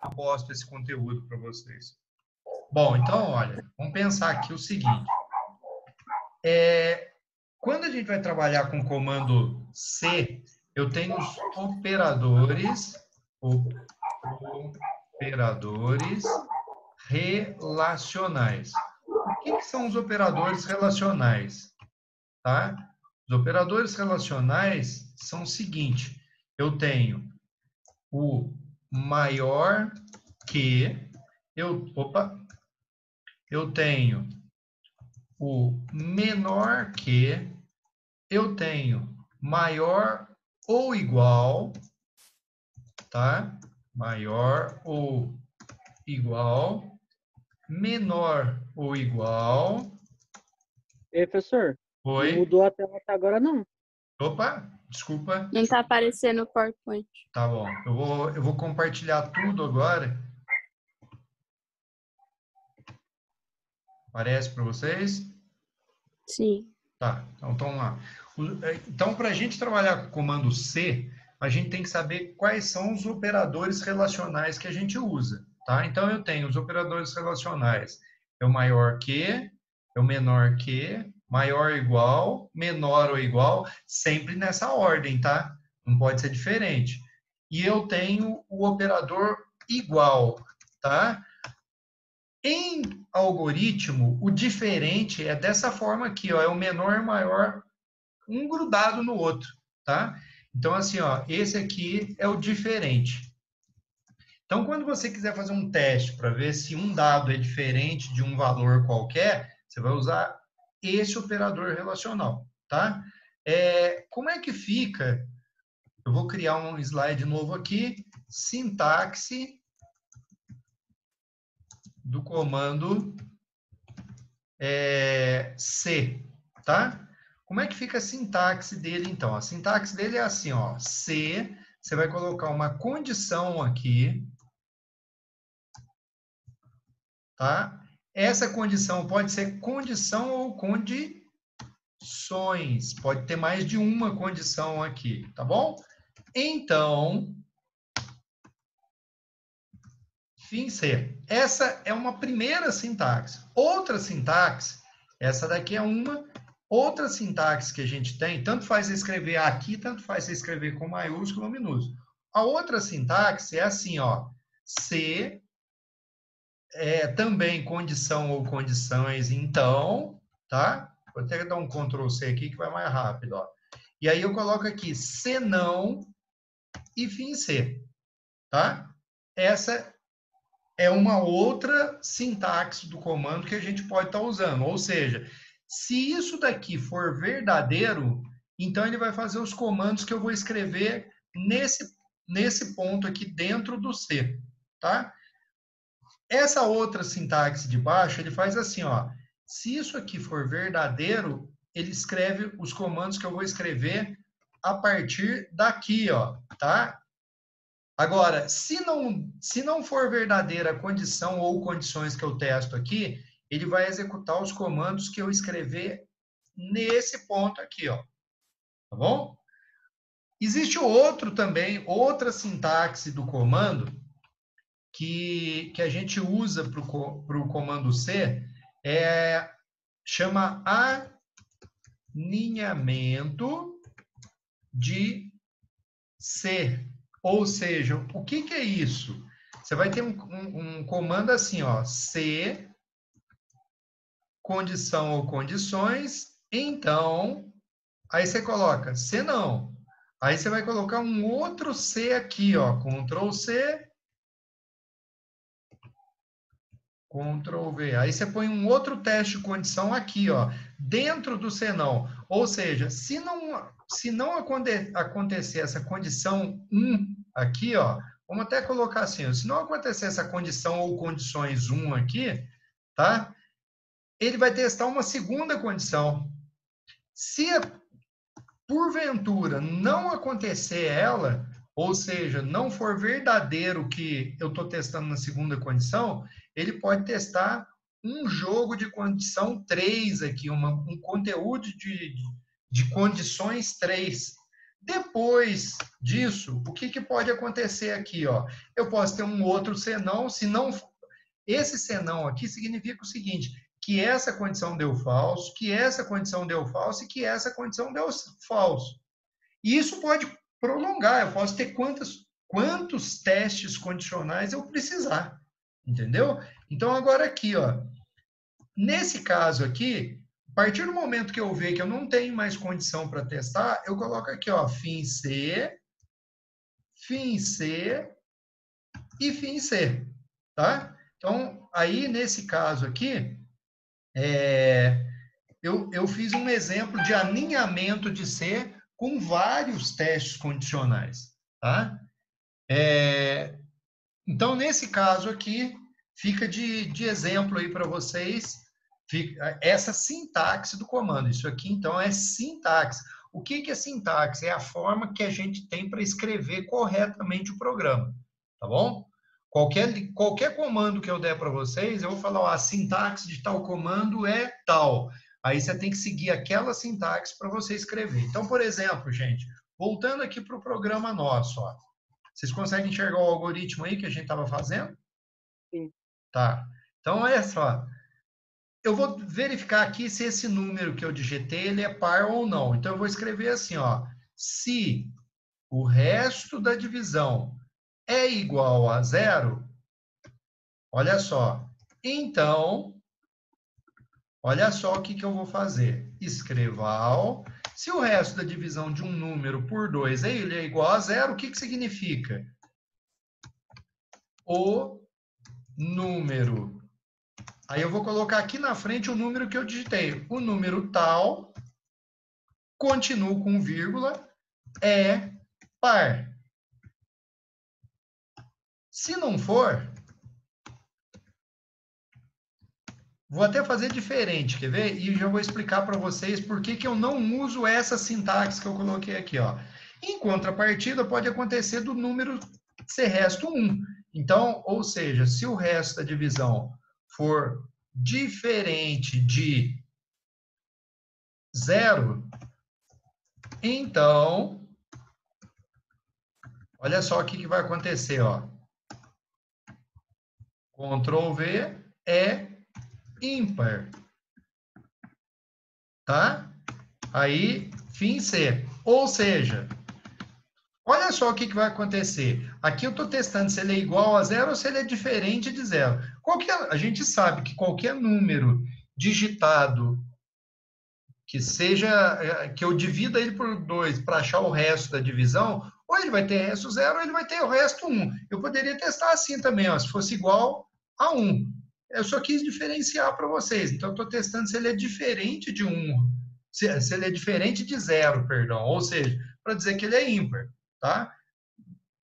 eu posto esse conteúdo para vocês. Bom, então, olha, vamos pensar aqui o seguinte. Quando a gente vai trabalhar com o comando C, eu tenho os operadores relacionais. O que são os operadores relacionais? Tá? Os operadores relacionais são o seguinte: eu tenho o maior que, eu tenho o menor que, eu tenho maior ou igual, tá? Maior ou igual, menor ou igual. Ei, professor, não Oi? mudou a tela até agora, não. Opa, desculpa. Não está aparecendo o PowerPoint. Tá bom, eu vou compartilhar tudo agora. Aparece para vocês? Sim. Tá, então vamos lá. Então, para a gente trabalhar com o comando C, a gente tem que saber quais são os operadores relacionais que a gente usa, tá? Então, eu tenho os operadores relacionais. É o maior que, é o menor que, maior ou igual, menor ou igual, sempre nessa ordem, tá? Não pode ser diferente. E eu tenho o operador igual, tá? Em algoritmo, o diferente é dessa forma aqui, ó, é o menor e maior, um grudado no outro, tá? Então, assim, ó, esse aqui é o diferente. Então, quando você quiser fazer um teste para ver se um dado é diferente de um valor qualquer, você vai usar esse operador relacional, tá? Como é que fica? Eu vou criar um slide novo aqui, sintaxe do comando C, tá? Como é que fica a sintaxe dele, então? A sintaxe dele é assim, ó, C, você vai colocar uma condição aqui, tá? Essa condição pode ser condição ou condições, pode ter mais de uma condição aqui, tá bom? Então, fim C. Essa é uma primeira sintaxe. Outra sintaxe, essa daqui é uma. Outra sintaxe que a gente tem, tanto faz escrever aqui, tanto faz escrever com maiúsculo ou minúsculo. A outra sintaxe é assim, ó. C, também condição ou condições, então, tá? Vou até dar um Ctrl C aqui que vai mais rápido, ó. E aí eu coloco aqui senão e fim C, tá? Essa é uma outra sintaxe do comando que a gente pode estar usando. Ou seja, se isso daqui for verdadeiro, então ele vai fazer os comandos que eu vou escrever nesse ponto aqui dentro do C, tá? Essa outra sintaxe de baixo, ele faz assim, ó. Se isso aqui for verdadeiro, ele escreve os comandos que eu vou escrever a partir daqui, ó, tá? Agora, se não for verdadeira a condição ou condições que eu testo aqui, ele vai executar os comandos que eu escrever nesse ponto aqui, ó. Tá bom? Existe outro também, outra sintaxe do comando que a gente usa para o comando C, chama alinhamento de C. Ou seja, o que é isso? Você vai ter um comando assim, ó, C, condição ou condições, então, aí você coloca C não. Aí você vai colocar um outro C aqui, ó, Ctrl C, Ctrl V. Aí você põe um outro teste de condição aqui, ó, dentro do senão. Ou seja, se não acontecer essa condição 1 aqui, ó, vamos até colocar assim, ó, se não acontecer essa condição ou condições 1 aqui, tá? Ele vai testar uma segunda condição. Se porventura não acontecer ela, ou seja, não for verdadeiro que eu estou testando na segunda condição, ele pode testar um jogo de condição 3 aqui, um conteúdo de condições 3. Depois disso, o que pode acontecer aqui? Ó? Eu posso ter um outro senão, se não... Esse senão aqui significa o seguinte, que essa condição deu falso, que essa condição deu falso e que essa condição deu falso. E isso pode prolongar, eu posso ter quantos testes condicionais eu precisar, entendeu? Então, agora aqui, ó, nesse caso aqui, a partir do momento que eu ver que eu não tenho mais condição para testar, eu coloco aqui, ó, fim C e fim C, tá? Então, aí, nesse caso aqui, eu fiz um exemplo de alinhamento de C com vários testes condicionais, tá? Então, nesse caso aqui, fica de exemplo aí para vocês essa sintaxe do comando. Isso aqui, então, é sintaxe. O que é sintaxe? É a forma que a gente tem para escrever corretamente o programa, tá bom? Qualquer comando que eu der para vocês, eu vou falar, ó, a sintaxe de tal comando é tal. Aí você tem que seguir aquela sintaxe para você escrever. Então, por exemplo, gente, voltando aqui para o programa nosso, ó. Vocês conseguem enxergar o algoritmo aí que a gente estava fazendo? Sim. Tá. Então, olha só. Eu vou verificar aqui se esse número que eu digitei, ele é par ou não. Então, eu vou escrever assim, ó. Se o resto da divisão é igual a 0, olha só. Então, olha só o que eu vou fazer. Escreval. Se o resto da divisão de um número por 2 ele é igual a 0, o que significa? O número. Aí eu vou colocar aqui na frente o número que eu digitei. O número tal, continuo com vírgula, é par. Se não for, vou até fazer diferente, quer ver? E já vou explicar para vocês por que eu não uso essa sintaxe que eu coloquei aqui, ó. Em contrapartida, pode acontecer do número ser resto 1. Então, ou seja, se o resto da divisão for diferente de 0, então, olha só o que vai acontecer, ó. Ctrl V é ímpar. Tá? Aí, fim C. Ou seja, olha só o que vai acontecer. Aqui eu estou testando se ele é igual a 0 ou se ele é diferente de 0. A gente sabe que qualquer número digitado que eu divida ele por 2 para achar o resto da divisão, ou ele vai ter resto 0 ou ele vai ter o resto 1. Eu poderia testar assim também, ó, se fosse igual a 1. Eu só quis diferenciar para vocês. Então, eu estou testando se ele é diferente de 1, se ele é diferente de 0, perdão. Ou seja, para dizer que ele é ímpar, tá?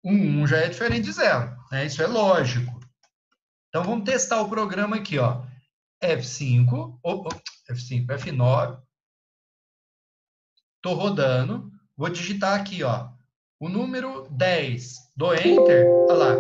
1 já é diferente de 0, né? Isso é lógico. Então, vamos testar o programa aqui, ó. F5, F9. Estou rodando. Vou digitar aqui, ó. O número 10. Dou Enter. Olha lá.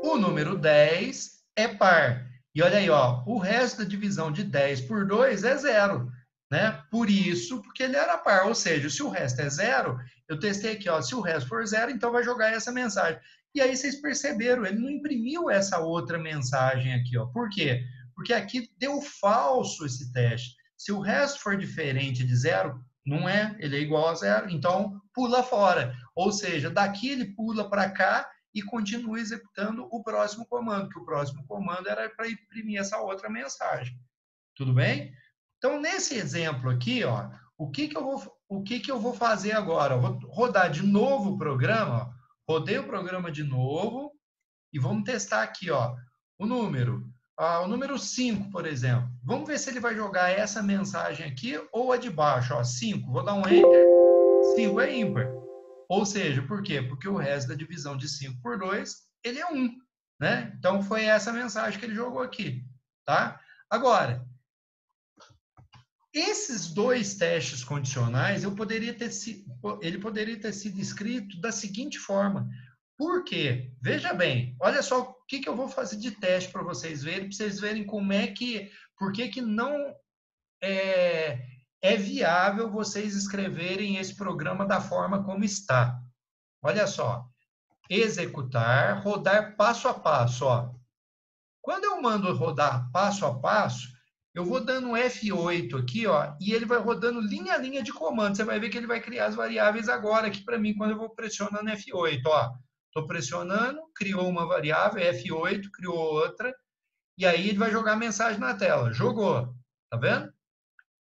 O número 10 é par. E olha aí, ó. O resto da divisão de 10 por 2 é 0. Né? Por isso, porque ele era par. Ou seja, se o resto é 0, eu testei aqui, ó. Se o resto for 0, então vai jogar essa mensagem. E aí vocês perceberam, ele não imprimiu essa outra mensagem aqui, ó. Por quê? Porque aqui deu falso esse teste. Se o resto for diferente de 0, não é, ele é igual a 0, então pula fora. Ou seja, daqui ele pula para cá e continua executando o próximo comando, que o próximo comando era para imprimir essa outra mensagem. Tudo bem? Então, nesse exemplo aqui, ó, o que eu vou fazer agora? Eu vou rodar de novo o programa, ó, rodei o programa de novo e vamos testar aqui, ó, o número 5, por exemplo. Vamos ver se ele vai jogar essa mensagem aqui ou a de baixo. Ó, 5, vou dar um Enter. 5 é ímpar. Ou seja, por quê? Porque o resto da divisão de 5 por 2, ele é 1. Né? Então, foi essa mensagem que ele jogou aqui. Tá? Agora, esses dois testes condicionais, ele poderia ter sido escrito da seguinte forma. Por quê? Veja bem, olha só o que eu vou fazer de teste para vocês verem como é que, por que não é viável vocês escreverem esse programa da forma como está. Olha só, executar, rodar passo a passo, ó. Quando eu mando rodar passo a passo, eu vou dando um F8 aqui, ó, e ele vai rodando linha a linha de comando. Você vai ver que ele vai criar as variáveis agora aqui para mim, quando eu vou pressionando F8, ó. Estou pressionando, criou uma variável, F8, criou outra, e aí ele vai jogar a mensagem na tela. Jogou, tá vendo?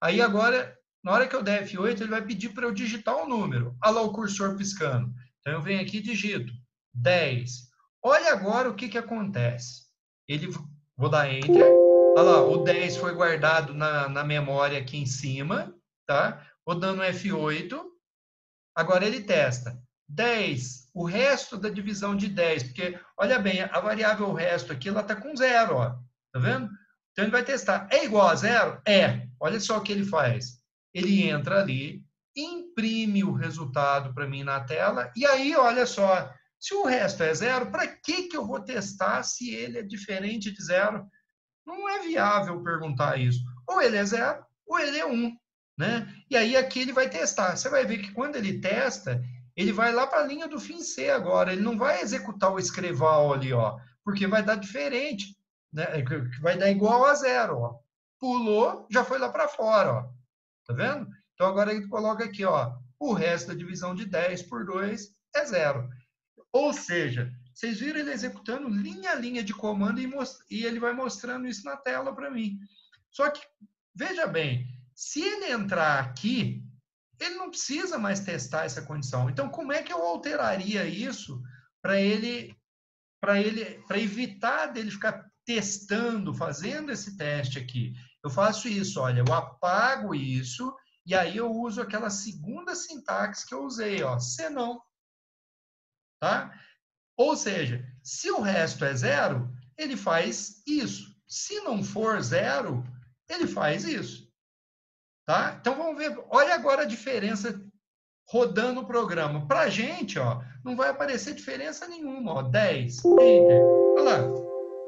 Aí agora, na hora que eu der F8, ele vai pedir para eu digitar um número. Olha lá o cursor piscando. Então eu venho aqui e digito 10. Olha agora o que acontece. Vou dar Enter. Olha lá, o 10 foi guardado na memória aqui em cima, tá? Vou dando F8. Agora ele testa. 10, o resto da divisão de 10, porque, olha bem, a variável resto aqui, ela está com 0, ó. Tá vendo? Então ele vai testar. É igual a 0? É. Olha só o que ele faz. Ele entra ali, imprime o resultado para mim na tela, e aí, olha só, se o resto é 0, para que eu vou testar se ele é diferente de 0? Não é viável perguntar isso. Ou ele é 0, ou ele é 1. Né? E aí aqui ele vai testar. Você vai ver que quando ele testa, ele vai lá para a linha do fim C agora. Ele não vai executar o escreval ali, ó, porque vai dar diferente. Né? Vai dar igual a 0. Ó. Pulou, já foi lá para fora. Ó. Tá vendo? Então agora ele coloca aqui, ó, o resto da divisão de 10 por 2 é 0. Ou seja, vocês viram ele executando linha a linha de comando e ele vai mostrando isso na tela para mim. Só que, veja bem, se ele entrar aqui, ele não precisa mais testar essa condição. Então, como é que eu alteraria isso para evitar dele ficar testando, fazendo esse teste aqui? Eu faço isso, olha, eu apago isso e aí eu uso aquela segunda sintaxe que eu usei, ó, senão. Tá? Ou seja, se o resto é 0, ele faz isso. Se não for 0, ele faz isso. Tá? Então vamos ver, olha agora a diferença rodando o programa. Para a gente, ó, não vai aparecer diferença nenhuma. Ó, 10, Enter. Olha lá.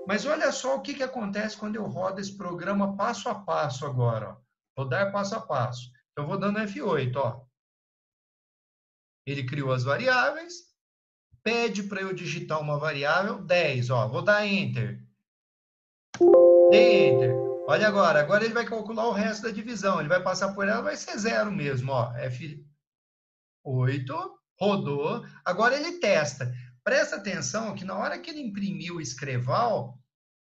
Mas olha só o que acontece quando eu rodo esse programa passo a passo agora. Ó. Rodar passo a passo. Então, eu vou dando F8. Ó. Ele criou as variáveis, pede para eu digitar uma variável, 10. Ó. Vou dar Enter. Dei Enter. Olha agora ele vai calcular o resto da divisão. Ele vai passar por ela, vai ser 0 mesmo. Ó. F8, rodou. Agora ele testa. Presta atenção que na hora que ele imprimir o escreval,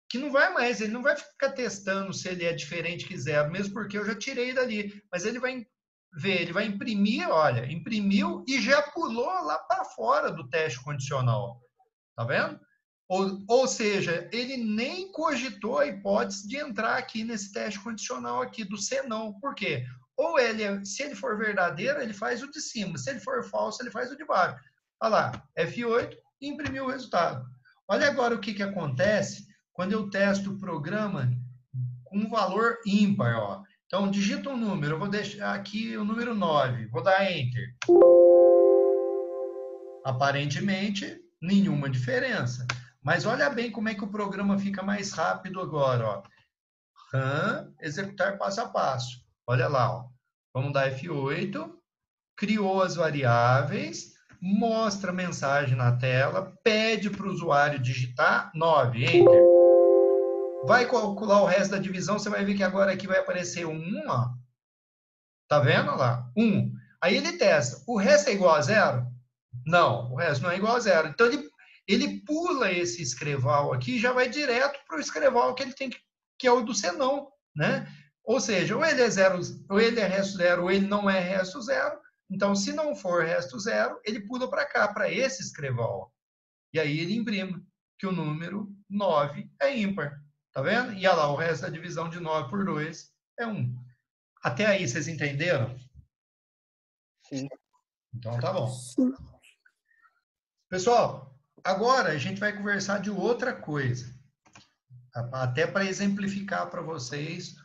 que não vai mais, ele não vai ficar testando se ele é diferente que 0, mesmo porque eu já tirei dali. Mas ele vai ver, ele vai imprimir, olha, imprimiu e já pulou lá para fora do teste condicional. Tá vendo? Ou seja, ele nem cogitou a hipótese de entrar aqui nesse teste condicional aqui do senão. Por quê? Ou se ele for verdadeiro, ele faz o de cima. Se ele for falso, ele faz o de baixo. Olha lá, F8 e imprimiu o resultado. Olha agora o que acontece quando eu testo o programa com um valor ímpar. Ó. Então, digita um número. Eu vou deixar aqui o número 9. Vou dar Enter. Aparentemente, nenhuma diferença. Mas olha bem como é que o programa fica mais rápido agora. Ó. RAM, executar passo a passo. Olha lá. Ó. Vamos dar F8. Criou as variáveis. Mostra a mensagem na tela. Pede para o usuário digitar 9. Enter. Vai calcular o resto da divisão. Você vai ver que agora aqui vai aparecer 1. Ó. Tá vendo lá? 1. Aí ele testa. O resto é igual a 0? Não, o resto não é igual a 0. Então, ele pula esse escreval aqui e já vai direto para o escreval que ele tem que é o do senão, né? Ou seja, ou ele é 0, ou ele é resto 0, ou ele não é resto 0. Então, se não for resto 0, ele pula para cá, para esse escreval. E aí ele imprime que o número 9 é ímpar. Tá vendo? E olha lá, o resto da divisão de 9 por 2 é 1. Até aí, vocês entenderam? Sim. Então, tá bom. Sim. Pessoal, agora a gente vai conversar de outra coisa. Até para exemplificar para vocês,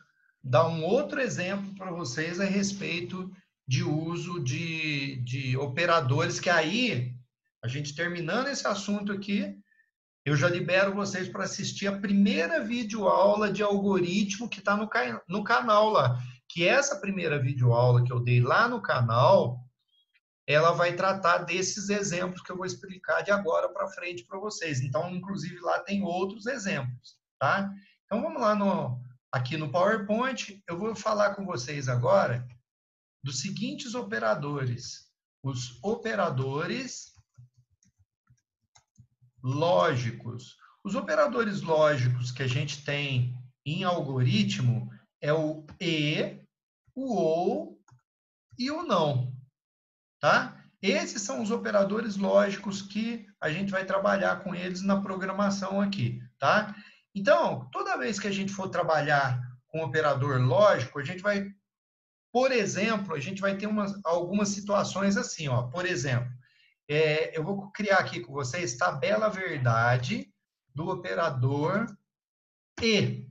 dar um outro exemplo para vocês a respeito de uso de operadores, que aí, a gente terminando esse assunto aqui, eu já libero vocês para assistir a primeira videoaula de algoritmo que está no canal lá. que essa primeira videoaula que eu dei lá no canal, ela vai tratar desses exemplos que eu vou explicar de agora para frente para vocês. Então, inclusive, lá tem outros exemplos, tá? Então, vamos lá aqui no PowerPoint. Eu vou falar com vocês agora dos seguintes operadores. Os operadores lógicos. Os operadores lógicos que a gente tem em algoritmo é o e, o ou e o não, tá? Esses são os operadores lógicos que a gente vai trabalhar com eles na programação aqui, tá? Então, toda vez que a gente for trabalhar com operador lógico, a gente vai, por exemplo, a gente vai ter algumas situações assim, ó. Por exemplo, eu vou criar aqui com vocês tabela verdade do operador e,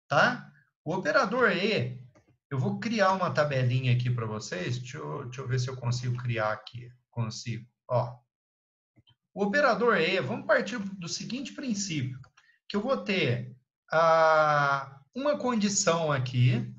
tá? O operador e, eu vou criar uma tabelinha aqui para vocês. Deixa eu ver se eu consigo criar aqui. Consigo. Ó. O operador e, vamos partir do seguinte princípio, que eu vou ter uma condição aqui,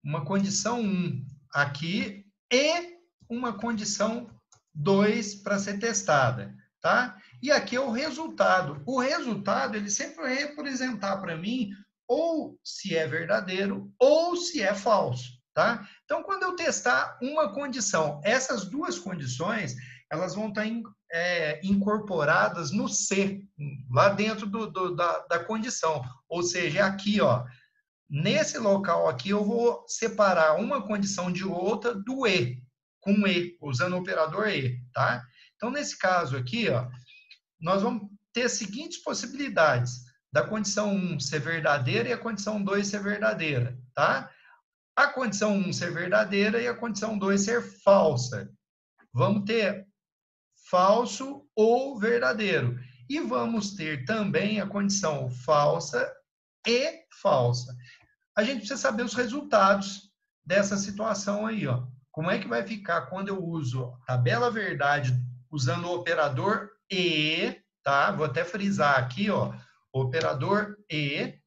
uma condição 1 aqui e uma condição 2 para ser testada, tá? E aqui é o resultado. O resultado, ele sempre vai representar para mim ou se é verdadeiro ou se é falso, tá? Então, quando eu testar uma condição, essas duas condições, elas vão estar incorporadas no C, lá dentro da condição. Ou seja, aqui, ó, nesse local aqui, eu vou separar uma condição de outra do E, com E, usando o operador E, tá? Então, nesse caso aqui, ó, nós vamos ter as seguintes possibilidades, da condição 1 ser verdadeira e a condição 2 ser verdadeira, tá? A condição 1 ser verdadeira e a condição 2 ser falsa. Vamos ter falso ou verdadeiro. E vamos ter também a condição falsa e falsa. A gente precisa saber os resultados dessa situação aí, ó. Como é que vai ficar quando eu uso a tabela verdade usando o operador e, tá? Vou até frisar aqui, ó, operador e,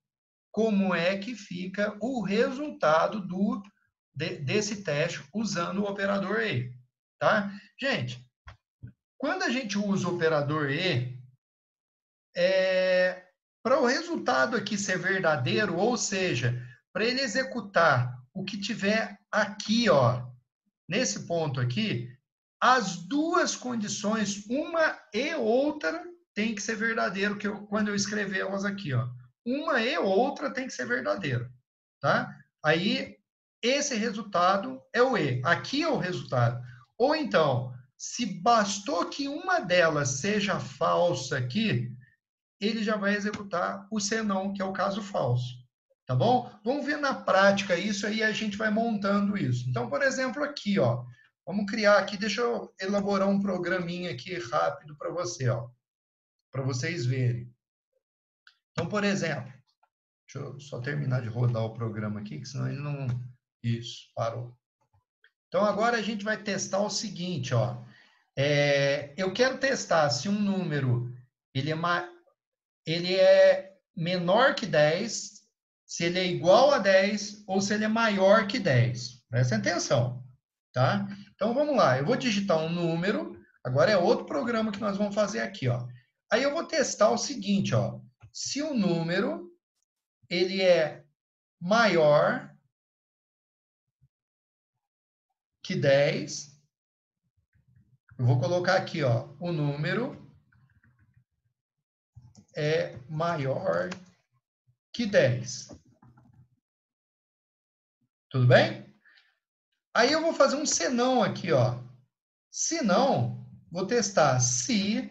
como é que fica o resultado desse teste usando o operador e, tá? Gente, quando a gente usa o operador e, para o resultado aqui ser verdadeiro, ou seja, para ele executar o que tiver aqui, ó, nesse ponto aqui, as duas condições, uma e outra, tem que ser verdadeiro, quando eu escrever elas aqui, ó. Uma e outra tem que ser verdadeiro, tá? Aí, esse resultado é o E. Aqui é o resultado. Ou então, se bastou que uma delas seja falsa aqui, ele já vai executar o senão, que é o caso falso. Tá bom? Vamos ver na prática isso aí, a gente vai montando isso. Então, por exemplo, aqui, ó, vamos criar aqui, deixa eu elaborar um programinha aqui rápido para você, ó, para vocês verem. Então, por exemplo, deixa eu só terminar de rodar o programa aqui, que senão ele não... Isso, parou. Então, agora a gente vai testar o seguinte, ó. Eu quero testar se um número ele é menor que 10, se ele é igual a 10 ou se ele é maior que 10. Presta atenção, tá? Então, vamos lá. Eu vou digitar um número. Agora é outro programa que nós vamos fazer aqui, ó. Aí eu vou testar o seguinte, ó. Se o número ele é maior que 10, eu vou colocar aqui, ó, o número é maior que 10. Tudo bem? Aí eu vou fazer um senão aqui, ó. Se não, vou testar se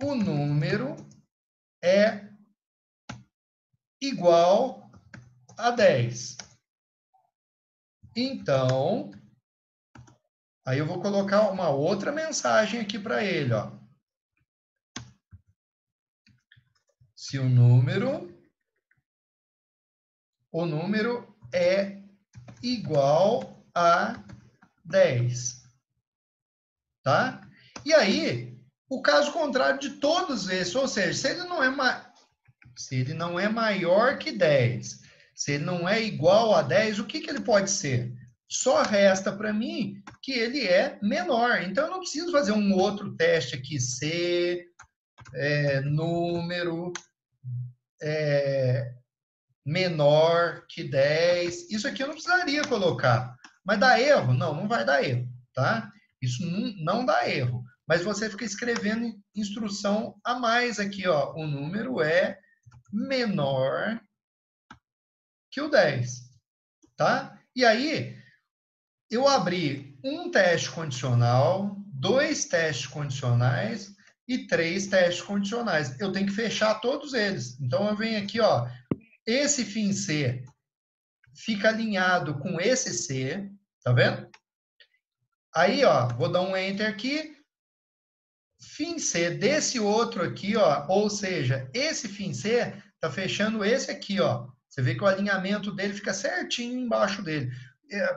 o número é igual a 10. Então, aí eu vou colocar uma outra mensagem aqui para ele, ó. Se o número é igual a 10. Tá? E aí, o caso contrário de todos esses, ou seja, se ele não é maior que 10, Se ele não é igual a 10, o que ele pode ser? Só resta para mim que ele é menor. Então, eu não preciso fazer um outro teste aqui, se número menor que 10. Isso aqui eu não precisaria colocar. Mas dá erro? Não, não vai dar erro, tá? Isso não dá erro. Mas você fica escrevendo instrução a mais aqui, ó. O número é menor que o 10, tá? E aí, eu abri um teste condicional, 2 testes condicionais e 3 testes condicionais. Eu tenho que fechar todos eles. Então, eu venho aqui, ó. Esse fim C fica alinhado com esse C, tá vendo? Aí, ó, vou dar um Enter aqui. Fim C desse outro aqui, ó, ou seja, esse fim C tá fechando esse aqui, ó. Você vê que o alinhamento dele fica certinho embaixo dele.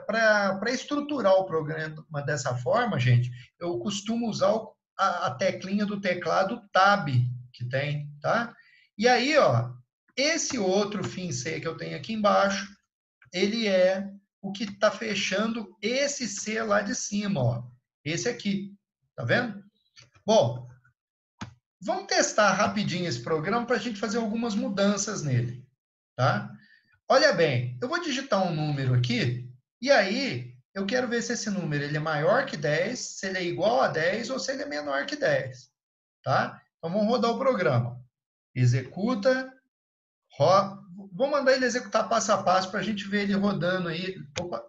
Para estruturar o programa dessa forma, gente, eu costumo usar a teclinha do teclado Tab que tem, tá? E aí, ó, esse outro fim C que eu tenho aqui embaixo, ele é o que está fechando esse C lá de cima, ó. Esse aqui, tá vendo? Bom, vamos testar rapidinho esse programa para a gente fazer algumas mudanças nele, tá? Olha bem, eu vou digitar um número aqui, e aí eu quero ver se esse número ele é maior que 10, se ele é igual a 10 ou se ele é menor que 10, tá? Então vamos rodar o programa. Executa, vou mandar ele executar passo a passo para a gente ver ele rodando aí. Opa,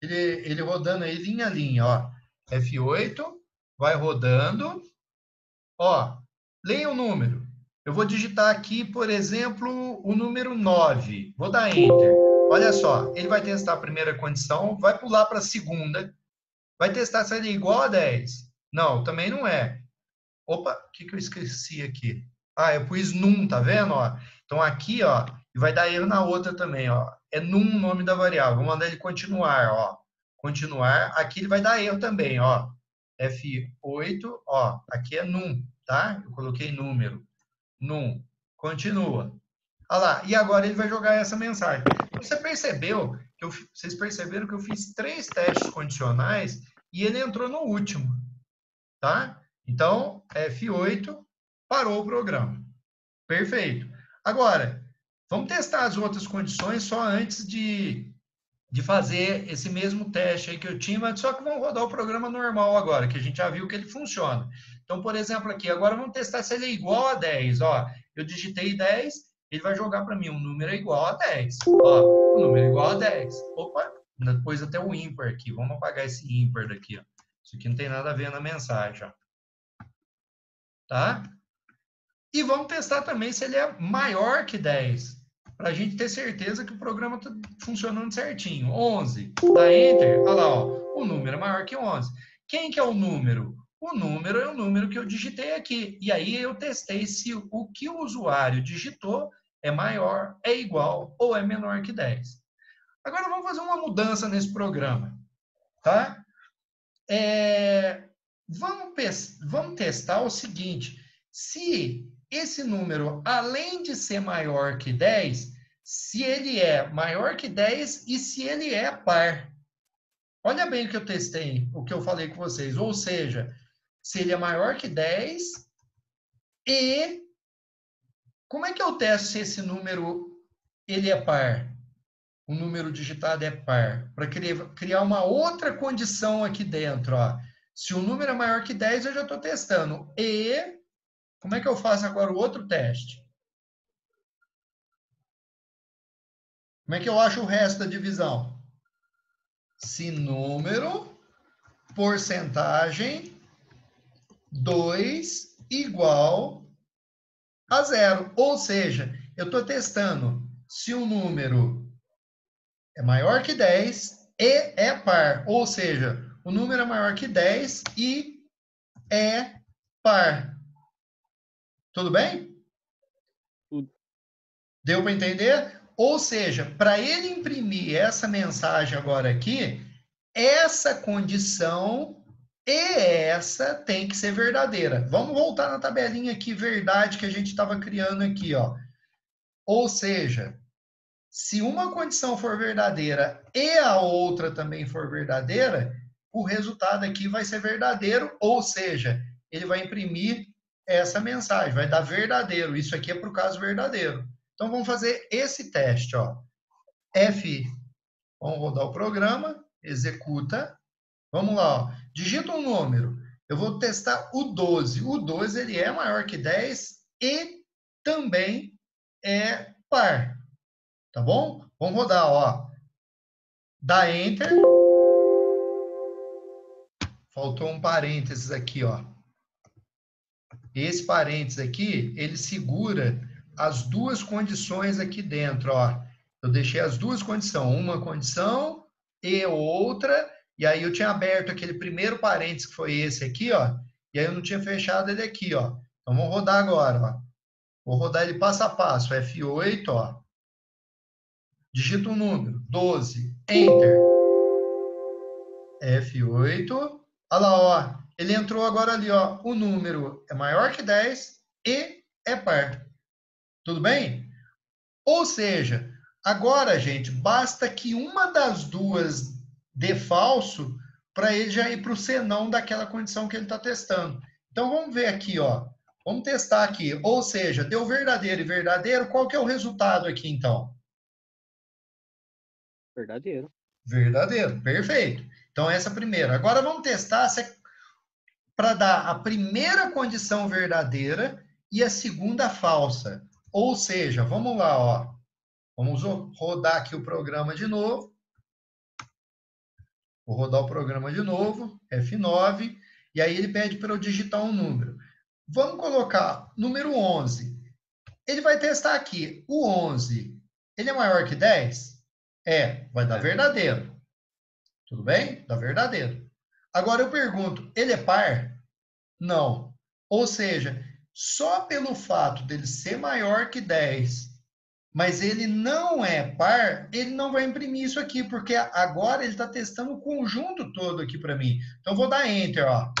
ele rodando aí linha a linha, ó. F8, vai rodando. Ó, leia o número. Eu vou digitar aqui, por exemplo, o número 9. Vou dar Enter. Olha só, ele vai testar a primeira condição, vai pular para a segunda, vai testar se ele é igual a 10. Não, também não é. Opa, o que eu esqueci aqui? Ah, eu pus num, tá vendo? Ó? Então aqui, ó, e vai dar erro na outra também, ó. É num o nome da variável. Vou mandar ele continuar, ó. Continuar. Aqui ele vai dar erro também, ó. F8, ó. Aqui é num, tá? Eu coloquei número. Num. Continua. Olha lá. E agora ele vai jogar essa mensagem. Vocês perceberam que eu fiz 3 testes condicionais e ele entrou no último, tá? Então, F8, parou o programa. Perfeito. Agora, vamos testar as outras condições só antes de fazer esse mesmo teste aí que eu tinha, mas só que vamos rodar o programa normal agora, que a gente já viu que ele funciona. Então, por exemplo, aqui, agora vamos testar se ele é igual a 10. Ó, eu digitei 10, ele vai jogar para mim um número igual a 10. Ó, um número igual a 10. Opa, depois até o ímpar aqui. Vamos apagar esse ímpar daqui, ó. Isso aqui não tem nada a ver na mensagem, ó. Tá? E vamos testar também se ele é maior que 10, para a gente ter certeza que o programa está funcionando certinho. 11, dá Enter, olha lá, ó, o número é maior que 11. Quem que é o número? O número é o número que eu digitei aqui. E aí eu testei se o que o usuário digitou é maior, é igual ou é menor que 10. Agora vamos fazer uma mudança nesse programa, tá? Vamos testar o seguinte, se esse número, além de ser maior que 10, se ele é maior que 10 e se ele é par. Olha bem o que eu testei, o que eu falei com vocês. Ou seja, se ele é maior que 10 e... Como é que eu testo se esse número ele é par? O número digitado é par. Para criar uma outra condição aqui dentro, ó. Se o número é maior que 10, eu já estou testando. E como é que eu faço agora o outro teste? Como é que eu acho o resto da divisão? Se número, porcentagem, 2 igual a 0. Ou seja, eu estou testando se o número é maior que 10 e é par. Ou seja, o número é maior que 10 e é par. Tudo bem? Tudo. Deu para entender? Ou seja, para ele imprimir essa mensagem agora aqui, essa condição e essa tem que ser verdadeira. Vamos voltar na tabelinha aqui, verdade, que a gente estava criando aqui, ó. Ou seja, Se uma condição for verdadeira e a outra também for verdadeira, o resultado aqui vai ser verdadeiro, ou seja, ele vai imprimir essa mensagem, vai dar verdadeiro. Isso aqui é para o caso verdadeiro. Então, vamos fazer esse teste, ó. Vamos rodar o programa, executa. Vamos lá, ó. Digita um número. Eu vou testar o 12. O 12, ele é maior que 10 e também é par. Tá bom? Vamos rodar, ó. Dá Enter. Faltou um parênteses aqui, ó. Esse parênteses aqui, ele segura as duas condições aqui dentro, ó. Eu deixei as duas condições, uma condição e outra, e aí eu tinha aberto aquele primeiro parênteses que foi esse aqui, ó, e aí eu não tinha fechado ele aqui, ó. Então vamos rodar agora, ó. Vou rodar ele passo a passo, F8, ó. Digita um número, 12, Enter. F8. Olha lá, ó. Ele entrou agora ali, ó. O número é maior que 10 e é par. Tudo bem? Ou seja, agora, gente, basta que uma das duas dê falso para ele já ir para o senão daquela condição que ele está testando. Então, vamos ver aqui, ó. Vamos testar aqui. Ou seja, deu verdadeiro e verdadeiro. Qual que é o resultado aqui, então? Verdadeiro. Verdadeiro. Perfeito. Então, essa é a primeira. Agora, vamos testar se para dar a primeira condição verdadeira e a segunda falsa. Ou seja, vamos lá, ó. Vamos rodar aqui o programa de novo. Vou rodar o programa de novo, F9, e aí ele pede para eu digitar um número. Vamos colocar número 11. Ele vai testar aqui. O 11, ele é maior que 10? Vai dar verdadeiro. Tudo bem? Dá verdadeiro. Agora eu pergunto, ele é par? Não. Ou seja, só pelo fato dele ser maior que 10, mas ele não é par, ele não vai imprimir isso aqui, porque agora ele está testando o conjunto todo aqui para mim. Então, vou dar Enter, ó.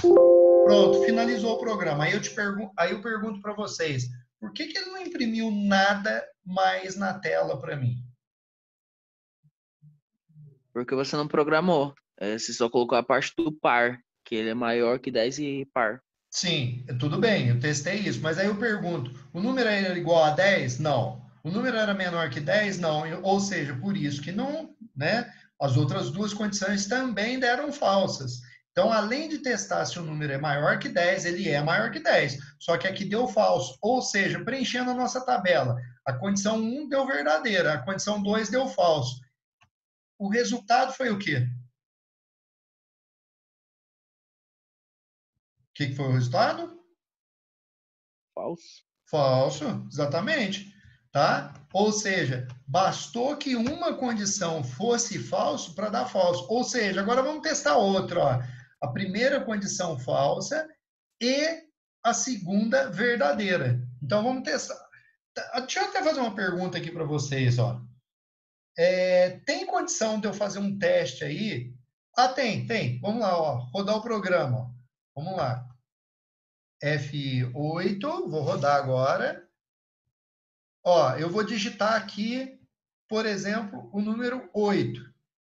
Pronto, finalizou o programa. Aí eu pergunto para vocês, por que ele não imprimiu nada mais na tela para mim? Porque você não programou. Você só colocou a parte do par, que ele é maior que 10 e par. Sim, tudo bem, eu testei isso, mas aí eu pergunto, o número era igual a 10? Não. O número era menor que 10? Não. Ou seja, por isso que não, né? As outras duas condições também deram falsas. Então, além de testar se o número é maior que 10, ele é maior que 10. Só que aqui deu falso. Ou seja, preenchendo a nossa tabela, a condição 1 deu verdadeira, a condição 2 deu falso. O resultado foi o quê? O que foi o resultado? Falso. Falso, exatamente. Tá? Ou seja, bastou que uma condição fosse falso para dar falso. Ou seja, agora vamos testar outra. Ó. A primeira condição falsa e a segunda verdadeira. Então vamos testar. Deixa eu até fazer uma pergunta aqui para vocês. Ó. Tem condição de eu fazer um teste aí? Ah, tem. Vamos lá, ó. Rodar o programa. Ó. Vamos lá. F8, vou rodar agora. Ó, eu vou digitar aqui, por exemplo, o número 8.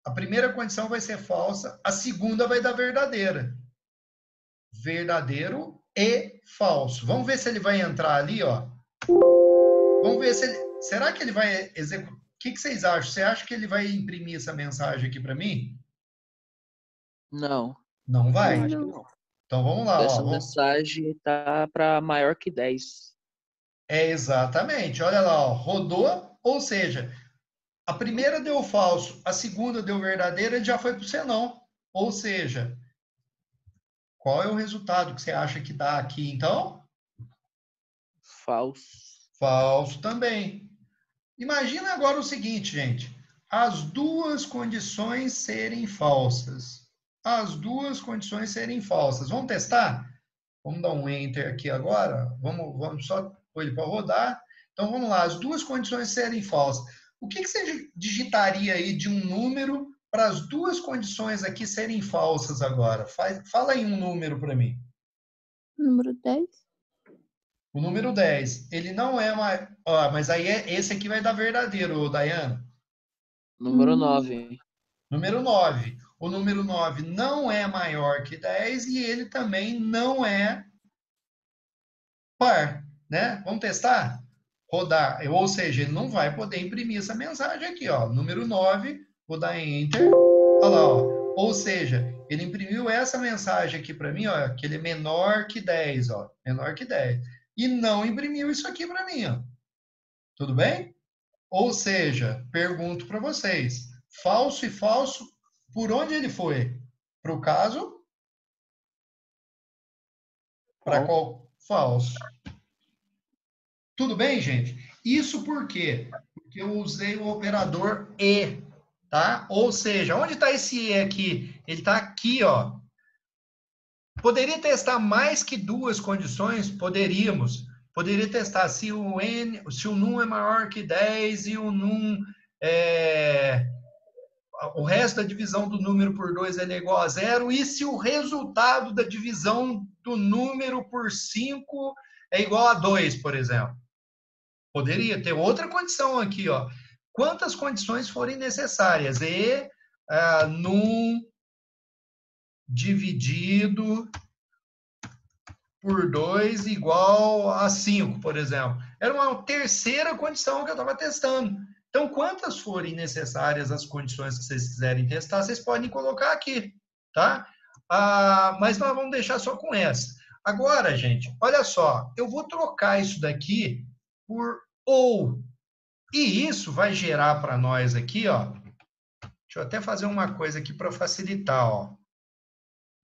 A primeira condição vai ser falsa, a segunda vai dar verdadeira. Verdadeiro e falso. Vamos ver se ele vai entrar ali, ó. Vamos ver se ele... Será que ele vai executar? O que vocês acham? Você acha que ele vai imprimir essa mensagem aqui para mim? Não. Não vai? Eu acho que não. Então vamos lá, Essa ó. mensagem tá para maior que 10. Exatamente. Olha lá, ó. Rodou, ou seja, a primeira deu falso, a segunda deu verdadeira, ele já foi para o senão. Ou seja, qual é o resultado que você acha que dá aqui, então? Falso. Falso também. Imagina agora o seguinte, gente. As duas condições serem falsas. As duas condições serem falsas. Vamos testar? Vamos dar um Enter aqui agora. Vamos só pôr ele para rodar. Então, vamos lá. As duas condições serem falsas. O que você digitaria aí de um número para as duas condições aqui serem falsas agora? Fala aí um número para mim. Número 10. O número 10, ele não é mais... Ó, mas aí esse aqui vai dar verdadeiro, Dayana. Número 9. Número 9. O número 9 não é maior que 10 e ele também não é par, né? Vamos testar? Rodar. Ou seja, ele não vai poder imprimir essa mensagem aqui, ó. Número 9, vou dar Enter. Olha lá, ó. Ou seja, ele imprimiu essa mensagem aqui para mim, ó, que ele é menor que 10, ó. Menor que 10. E não imprimiu isso aqui para mim, ó. Tudo bem? Ou seja, pergunto para vocês, falso e falso, por onde ele foi? Para o caso? Para Falso. qual? Falso. Tudo bem, gente? Isso por quê? Porque eu usei o operador e, tá? Ou seja, onde está esse e aqui? Ele está aqui, ó. Poderia testar mais que duas condições? Poderíamos. Poderia testar se o num é maior que 10 e o num o resto da divisão do número por 2 é igual a zero, e se o resultado da divisão do número por 5 é igual a 2, por exemplo. Poderia ter outra condição aqui, ó. Quantas condições forem necessárias? E num dividido por 2 igual a 5, por exemplo. Era uma terceira condição que eu estava testando. Então, quantas forem necessárias as condições que vocês quiserem testar, vocês podem colocar aqui, tá? Mas nós vamos deixar só com essa. Agora, gente, olha só, eu vou trocar isso daqui por ou. E isso vai gerar para nós aqui, ó. Deixa eu até fazer uma coisa aqui para facilitar, ó.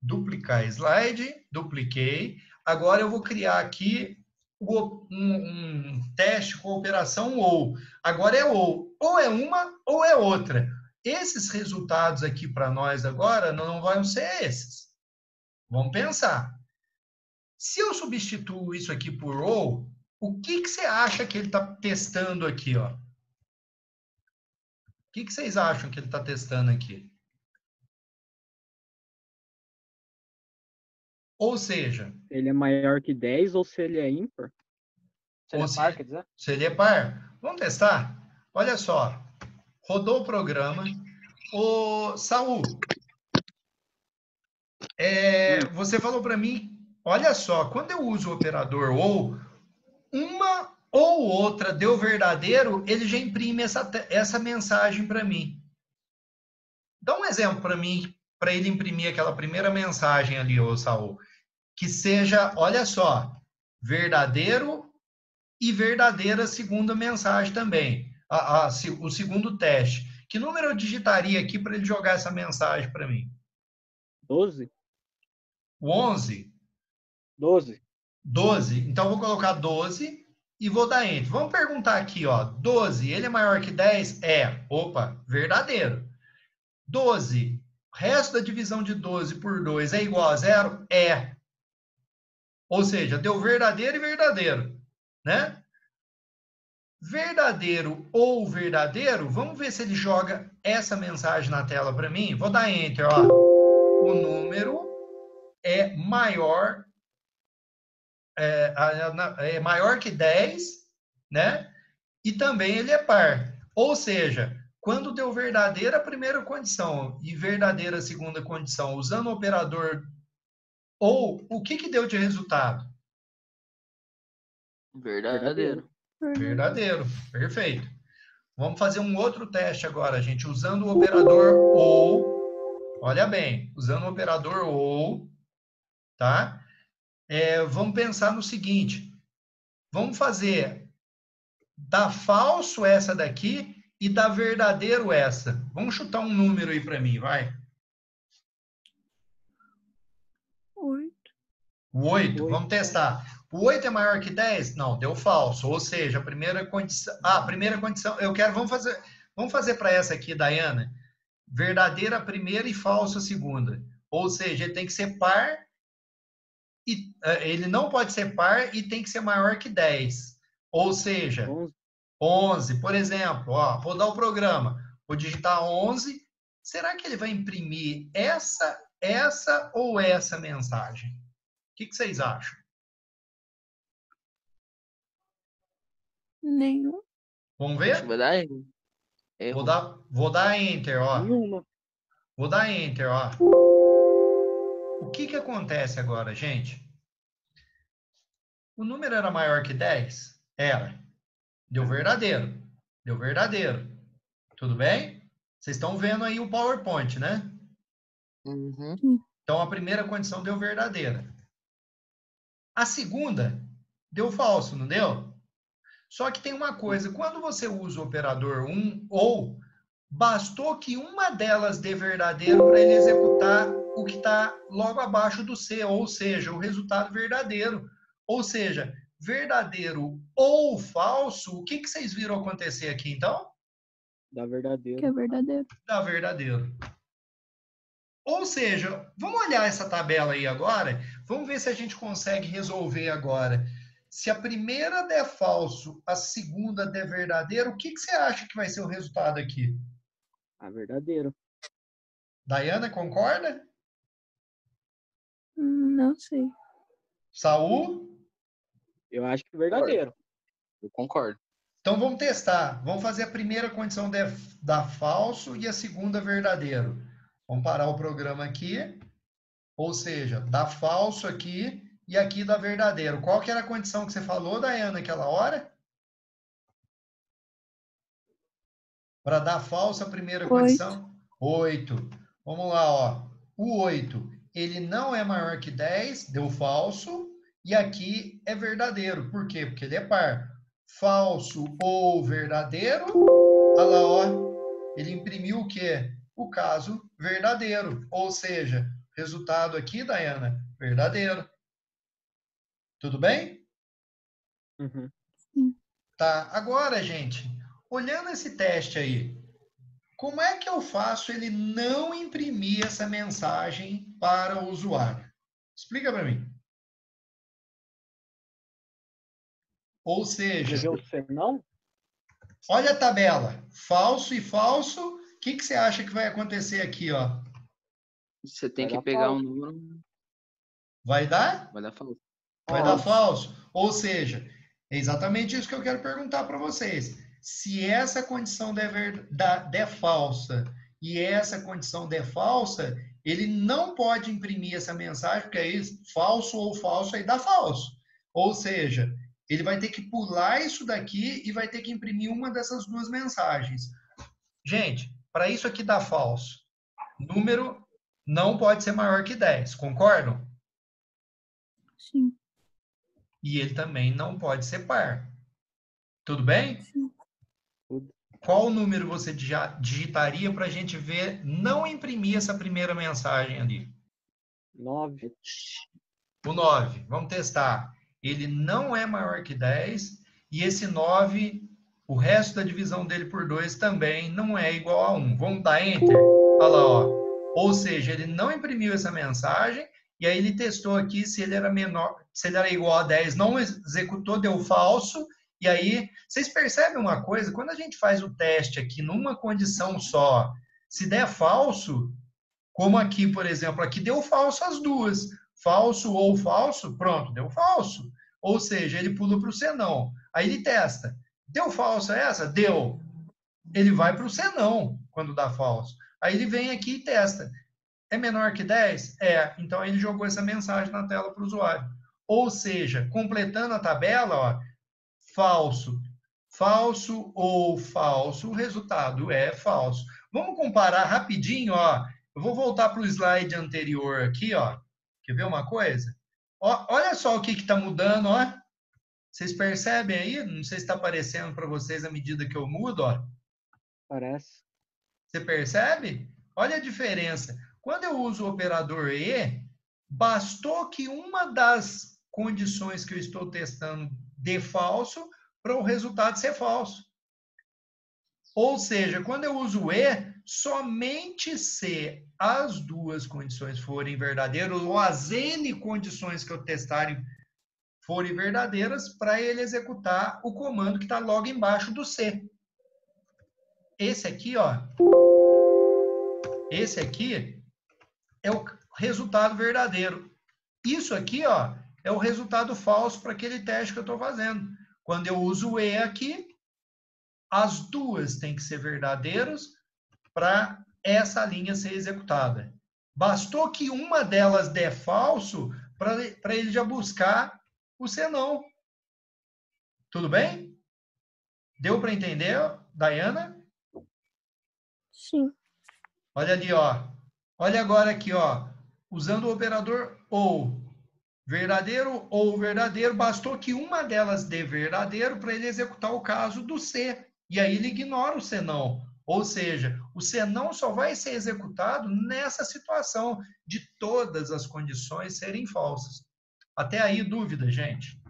Duplicar slide, dupliquei. Agora eu vou criar aqui um teste com operação ou. Agora é ou. Ou é uma ou é outra. Esses resultados aqui para nós agora não vão ser esses. Vamos pensar. Se eu substituo isso aqui por ou, o que você acha que ele está testando aqui, ó? O que vocês acham que ele está testando aqui? Ou seja, Se ele é maior que 10 ou se ele é ímpar? Se ele ou é par, quer dizer? se ele é par. Vamos testar? Olha só. Rodou o programa. Ô, Saul, você falou para mim, olha só, quando eu uso o operador ou, uma ou outra deu verdadeiro, ele já imprime essa mensagem para mim. Dá um exemplo para mim, para ele imprimir aquela primeira mensagem ali, ô Saul, que seja, olha só, verdadeiro e verdadeira segunda mensagem também, o segundo teste. Que número eu digitaria aqui para ele jogar essa mensagem para mim? 12? O 11? 12. 12. Então, eu vou colocar 12 e vou dar Enter. Vamos perguntar aqui, ó. 12, ele é maior que 10? É. Opa, verdadeiro. 12, resto da divisão de 12 por 2 é igual a zero? É. Ou seja, deu verdadeiro e verdadeiro, né? Verdadeiro ou verdadeiro, vamos ver se ele joga essa mensagem na tela para mim. Vou dar Enter, ó. O número é maior é maior que 10, né? E também ele é par. Ou seja, quando deu verdadeira primeira condição e verdadeira segunda condição, usando o operador ou, o que deu de resultado? Verdadeiro. Verdadeiro. Perfeito. Vamos fazer um outro teste agora, gente, usando o operador ou. Olha bem, usando o operador ou, tá? Vamos pensar no seguinte. Vamos fazer dá falso essa daqui e dá verdadeiro essa. Vamos chutar um número aí para mim, vai. 8. O 8, vamos testar. O 8 é maior que 10? Não, deu falso. Ou seja, a primeira condição. Primeira condição. Vamos fazer para essa aqui, Dayana. Verdadeira a primeira e falsa a segunda. Ou seja, ele tem que ser par. Ele não pode ser par e tem que ser maior que 10. Ou seja, 11, por exemplo, ó, rodar o programa, vou digitar 11, será que ele vai imprimir essa ou essa mensagem? O que vocês acham? Nenhum. Vamos Acho que ver? vai dar erro. Erro. Vou dar Enter, ó. Nenhuma. Vou dar Enter, ó. O que que acontece agora, gente? O número era maior que 10? Era. Deu verdadeiro. Deu verdadeiro. Tudo bem? Vocês estão vendo aí o PowerPoint, né? Uhum. Então, a primeira condição deu verdadeira. A segunda deu falso, não deu? Só que tem uma coisa. Quando você usa o operador ou, bastou que uma delas dê verdadeiro para ele executar o que está logo abaixo do C, ou seja, o resultado verdadeiro. Ou seja, verdadeiro ou falso, o que que vocês viram acontecer aqui, então? Dá Que é verdadeiro. verdadeiro. Dá verdadeiro. Ou seja, vamos olhar essa tabela aí agora, vamos ver se a gente consegue resolver agora. Se a primeira der falso, a segunda der verdadeiro, o que que você acha que vai ser o resultado aqui? Ah, verdadeiro. Daiana, concorda? Não sei. Saul? Eu acho que verdadeiro. Eu concordo. Então vamos testar. Vamos fazer a primeira condição dar falso e a segunda verdadeiro. Vamos parar o programa aqui. Ou seja, dá falso aqui e aqui dá verdadeiro. Qual que era a condição que você falou, Daiana, naquela hora? Para dar falso, a primeira 8. condição? 8. Vamos lá, ó. O 8, ele não é maior que 10, deu falso. E aqui é verdadeiro. Por quê? Porque ele é par. Falso ou verdadeiro. Olha lá, ó. Ele imprimiu o quê? O caso verdadeiro. Ou seja, resultado aqui, Daiana, verdadeiro. Tudo bem? Uhum. Tá. Agora, gente, olhando esse teste aí, como é que eu faço ele não imprimir essa mensagem para o usuário? Explica para mim. Ou seja, Escreveu o senão? olha a tabela. Falso e falso. O que que você acha que vai acontecer aqui, ó? Você tem Vai que dar pegar um falso. número, Vai dar? vai dar falso. Vai dar falso. Ou seja, é exatamente isso que eu quero perguntar para vocês. Se essa condição der falsa e essa condição der falsa, ele não pode imprimir essa mensagem, porque aí falso ou falso aí dá falso. Ou seja, ele vai ter que pular isso daqui e vai ter que imprimir uma dessas duas mensagens. Gente, para isso aqui dar falso, número não pode ser maior que 10, concordam? Sim. E ele também não pode ser par. Tudo bem? Sim. Qual número você digitaria para a gente ver não imprimir essa primeira mensagem ali? 9. O 9. Vamos testar. Ele não é maior que 10 e esse 9, o resto da divisão dele por 2 também não é igual a 1. Vamos dar Enter? Olha lá, ó. Ou seja, ele não imprimiu essa mensagem e aí ele testou aqui se ele era menor, se ele era igual a 10, não executou, deu falso. E aí, vocês percebem uma coisa? Quando a gente faz o teste aqui numa condição só, se der falso, como aqui, por exemplo, aqui deu falso as duas. Falso ou falso, pronto, deu falso. Ou seja, ele pula para o senão. Aí ele testa. Deu falso essa? Deu. Ele vai para o senão quando dá falso. Aí ele vem aqui e testa. É menor que 10? É. Então ele jogou essa mensagem na tela para o usuário. Ou seja, completando a tabela, ó, falso. Falso ou falso, o resultado é falso. Vamos comparar rapidinho, ó. Eu vou voltar para o slide anterior aqui, ó. Quer ver uma coisa? Ó, olha só o que está mudando, ó. Vocês percebem aí? Não sei se está aparecendo para vocês à medida que eu mudo, ó. Parece. Você percebe? Olha a diferença. Quando eu uso o operador E, bastou que uma das condições que eu estou testando dê falso para o resultado ser falso. Ou seja, quando eu uso E, somente se as duas condições forem verdadeiras, ou as N condições que eu testarem forem verdadeiras, para ele executar o comando que está logo embaixo do C. Esse aqui, ó. Esse aqui é o resultado verdadeiro. Isso aqui, ó, é o resultado falso para aquele teste que eu estou fazendo. Quando eu uso o e aqui, as duas têm que ser verdadeiros para essa linha ser executada. Bastou que uma delas dê falso para ele já buscar o senão. Tudo bem? Deu para entender, Dayana? Sim. Olha ali, ó. Olha agora aqui, ó. Usando o operador ou. Verdadeiro, bastou que uma delas dê verdadeiro para ele executar o caso do C. E aí ele ignora o senão. Ou seja, o senão só vai ser executado nessa situação de todas as condições serem falsas. Até aí, dúvida, gente?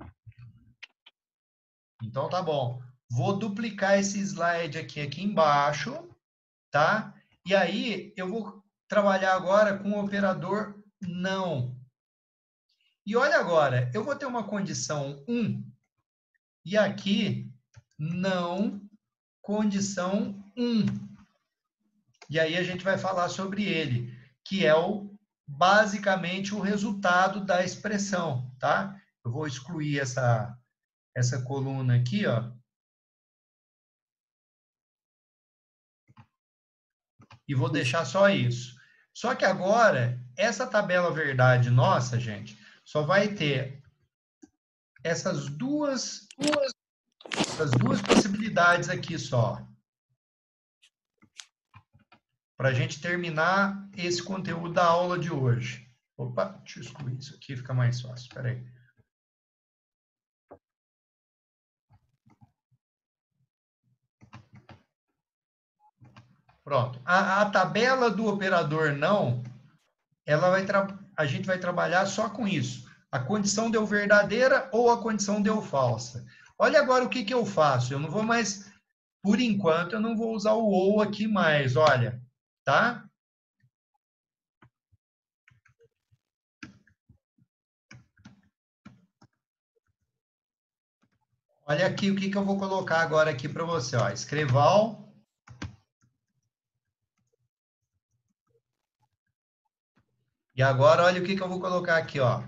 Então tá bom. Vou duplicar esse slide aqui embaixo, tá? E aí eu vou trabalhar agora com o operador não. E olha agora, eu vou ter uma condição 1 e aqui não condição 1. E aí a gente vai falar sobre ele, que é basicamente o resultado da expressão, tá? Eu vou excluir essa coluna aqui, ó. E vou deixar só isso. Só que agora, essa tabela verdade nossa, gente, só vai ter essas duas possibilidades aqui só. Para a gente terminar esse conteúdo da aula de hoje. Opa, deixa eu excluir isso aqui, fica mais fácil. Espera aí. Pronto. A tabela do operador não, a gente vai trabalhar só com isso. A condição deu verdadeira ou a condição deu falsa. Olha agora o que eu faço. Eu não vou mais, por enquanto, eu não vou usar o ou aqui mais, olha, tá? Olha aqui o que eu vou colocar agora aqui para você, ó. Escreval. E agora, olha o que eu vou colocar aqui, ó.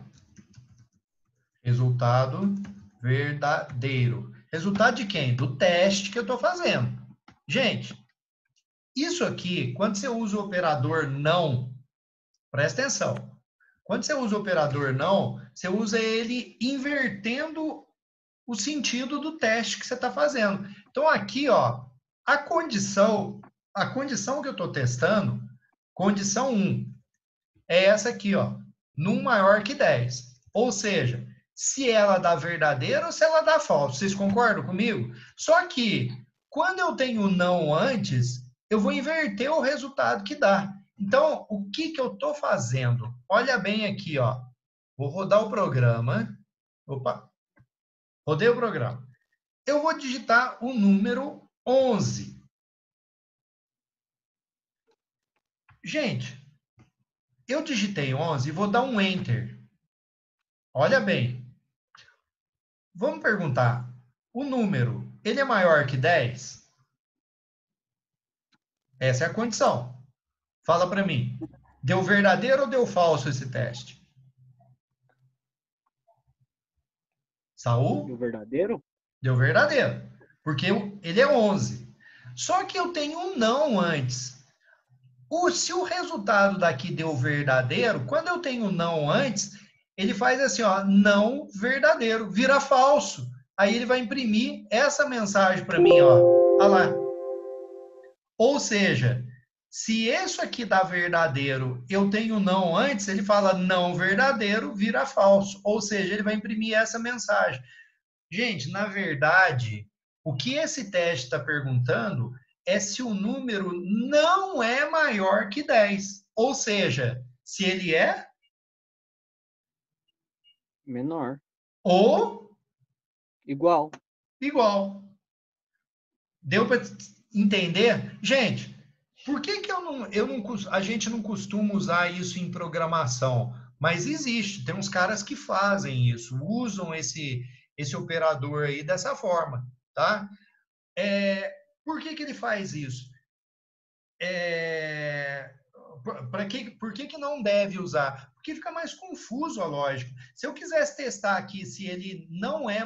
Resultado verdadeiro. Resultado de quem? Do teste que eu estou fazendo. Gente, isso aqui, quando você usa o operador não, presta atenção. Quando você usa o operador não, você usa ele invertendo o sentido do teste que você está fazendo. Então, aqui, ó, a condição que eu estou testando, condição 1, é essa aqui, ó, num maior que 10. Ou seja, se ela dá verdadeiro ou se ela dá falso. Vocês concordam comigo? Só que, quando eu tenho não antes, eu vou inverter o resultado que dá. Então, o que eu estou fazendo? Olha bem aqui, ó. Vou rodar o programa. Opa! Rodei o programa. Eu vou digitar o número 11. Gente, eu digitei 11 e vou dar um Enter. Olha bem. Vamos perguntar, o número, ele é maior que 10? Essa é a condição. Fala para mim. Deu verdadeiro ou deu falso esse teste? Saul? E o verdadeiro? Deu verdadeiro. Porque ele é 11. Só que eu tenho um não antes. Se o resultado daqui deu verdadeiro, quando eu tenho não antes, ele faz assim, ó, não verdadeiro, vira falso. Aí ele vai imprimir essa mensagem para mim, ó. Olha lá. Ou seja, se isso aqui dá verdadeiro, eu tenho não antes, ele fala não verdadeiro, vira falso. Ou seja, ele vai imprimir essa mensagem. Gente, na verdade, o que esse teste está perguntando é se o número não é maior que 10. Ou seja, se ele é Menor. ou Igual. igual. Deu para entender? Gente, por que a gente não costuma usar isso em programação? Mas existe, tem uns caras que fazem isso, usam esse operador aí dessa forma, tá? Por que ele faz isso? Por que não deve usar? Porque fica mais confuso a lógica. Se eu quisesse testar aqui se ele não é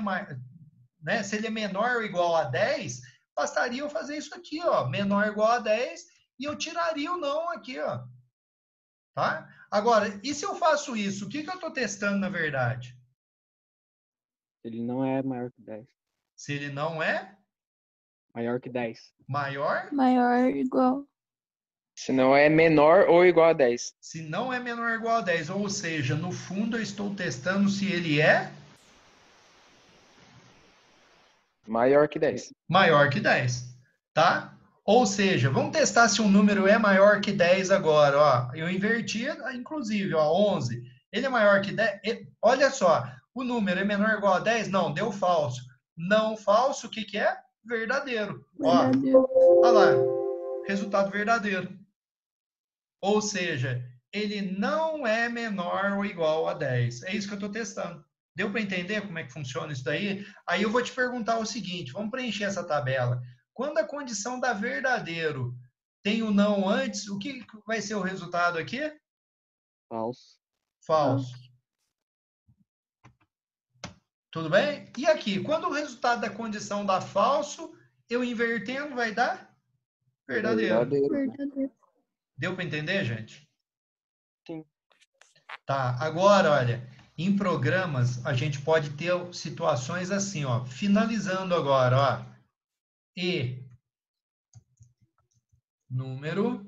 né? Se ele é menor ou igual a 10, bastaria eu fazer isso aqui, ó, menor ou igual a 10, e eu tiraria o não aqui, ó. Tá? Agora, e se eu faço isso, o que eu estou testando na verdade? Ele não é maior que 10. Se ele não é Maior que 10. maior, Maior ou igual. Se não é menor ou igual a 10. se não é menor ou igual a 10, ou seja, no fundo eu estou testando se ele é Maior que 10. maior que 10, tá? Ou seja, vamos testar se um número é maior que 10 agora, ó. Eu inverti, inclusive, ó, 11. Ele é maior que 10? Olha só, o número é menor ou igual a 10? Não, deu falso. Não falso, o que que é? Verdadeiro. Verdadeiro. Ó, olha lá, resultado verdadeiro. Ou seja, ele não é menor ou igual a 10. É isso que eu estou testando. Deu para entender como é que funciona isso daí? Aí eu vou te perguntar o seguinte, vamos preencher essa tabela. Quando a condição dá verdadeiro tem o não antes, o que vai ser o resultado aqui? Falso. Falso. Tudo bem? E aqui, quando o resultado da condição dá falso, eu invertendo vai dar verdadeiro. Verdadeiro. Deu para entender, gente? Sim. Tá, agora, olha, em programas a gente pode ter situações assim, ó, finalizando agora, ó, e número,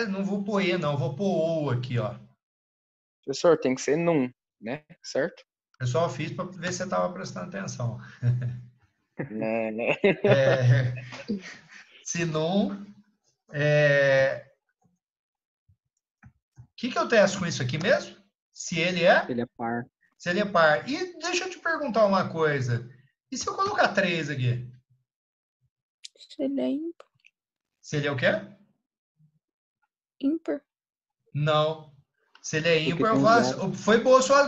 não vou pôr e não, vou pôr ou aqui, ó. Professor, tem que ser num, né? Certo? Eu só fiz para ver se você estava prestando atenção. Né? Se não, o que eu testo com isso aqui mesmo? Se ele é? Ele é par. Se ele é par. E deixa eu te perguntar uma coisa. E se eu colocar 3 aqui? Se ele é ímpar. Se ele é o quê? Ímpar. Não. Se ele é Porque ímpar, eu tem faço. zero. Foi boa sua.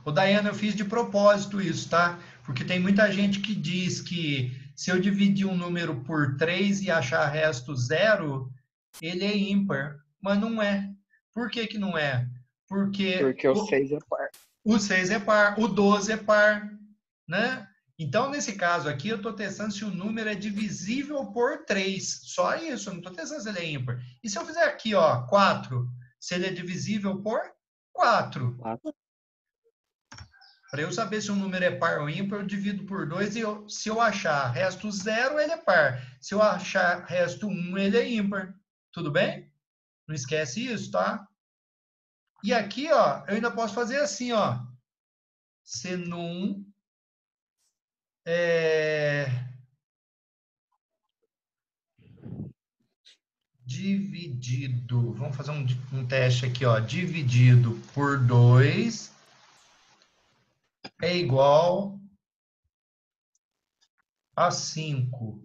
O Daiane, eu fiz de propósito isso, tá? Porque tem muita gente que diz que se eu dividir um número por 3 e achar resto zero, ele é ímpar. Mas não é. Por que que não é? Porque Porque o 6 é par. o 6 é par, o 12 é par, né? Então, nesse caso aqui, eu estou testando se o número é divisível por 3. Só isso, eu não estou testando se ele é ímpar. E se eu fizer aqui, ó, 4, se ele é divisível por 4? 4. Para eu saber se um número é par ou ímpar, eu divido por 2 e se eu achar resto 0, ele é par. Se eu achar resto 1, ele é ímpar. Tudo bem? Não esquece isso, tá? E aqui, ó, eu ainda posso fazer assim, ó. Se num dividido, vamos fazer um teste aqui, ó, dividido por 2 é igual a 5.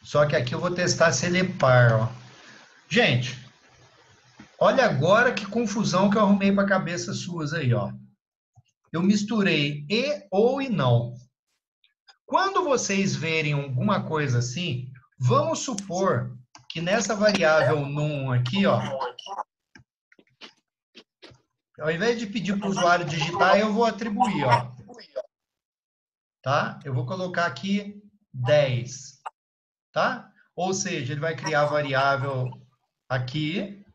Só que aqui eu vou testar se ele é par, ó. Gente, olha agora que confusão que eu arrumei para a cabeça suas aí, ó. Eu misturei e, ou e não. Quando vocês verem alguma coisa assim, vamos supor que nessa variável num aqui, ó, ao invés de pedir para o usuário digitar, eu vou atribuir, ó. Tá? Eu vou colocar aqui 10, tá? Ou seja, ele vai criar a variável aqui,